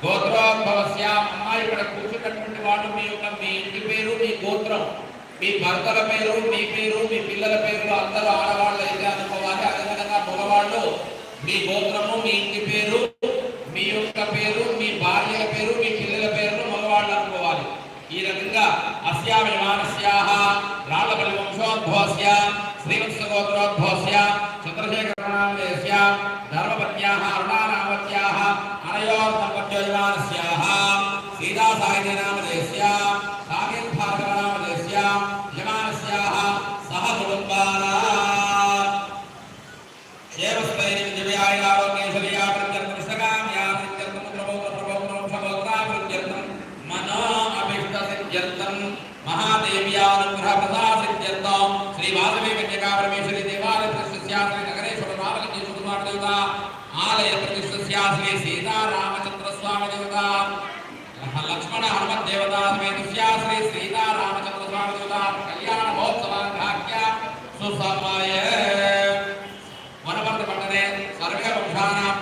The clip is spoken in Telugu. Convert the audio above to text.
గోత్రోద్భవస్య అమ్మాయి ఇక్కడ కూర్చున్నటువంటి వాళ్ళు మీ యొక్క మీ ఇంటి పేరు మీ గోత్రం మీ భర్తల పేరు మీ పేరు మీ పిల్లల పేరు అందరూ ఆడవాళ్ళు అయితే అనుకోవాలి. అదేవిధంగా మగవాళ్ళు మీ గోత్రము మీ ఇంటి పేరు మీ యొక్క పేరు మీ భార్యల పేరు మీ పిల్లల పేరు మగవాళ్ళు అనుకోవాలి. ఈ రకంగా అస్యామ యమానస్యాః రాళ్ళపల్లి వంశోద్భవస్య శ్రీవత్స గోత్రోద్భవస్య చంద్రశేఖరనామధేయస్య ధర్మపత్న్యాః అరుణానామత్యాః అనయోర్దంపత్యో యమానస్యాః సీతాసాహితీనామధేయస్య సాకేతభార్గవనామధేయస్య యమానస్యాః సహ కుటుంబానాం క్షేమస్థైర్యం దివ్యాయురారోగ్యైశ్వర్యా ప్రత్యర్థం ఇష్టకామ్యా ప్రత్యర్థం ప్రబోధనోక్షమోగ్రాభివృద్ధ్యర్థం మనో అభిష్ట సిద్ధ్యర్థం మహాదేవ్యానుగ్రహ ప్రసాసిద్ధ్యర్థం శ్రీ వాసవి కన్యకా పరమేశ్వరి దేవాలయ ప్రతిష్ఠస్యా శ్రీ నగరేశ్వర రామలింగేశ్వర దేవత ఆలయ ప్రతిష్ఠస్యా శ్రీ సీతారామచంద్ర స్వామి దేవత లక్ష్మణ హనుమత్ దేవత సమేతస్యా శ్రీ సీతారామచంద్ర స్వామి దేవత కళ్యాణ మహోత్సవాఖ్య సుసమయే వనపర్తి పట్టణే సర్వే వంశానాం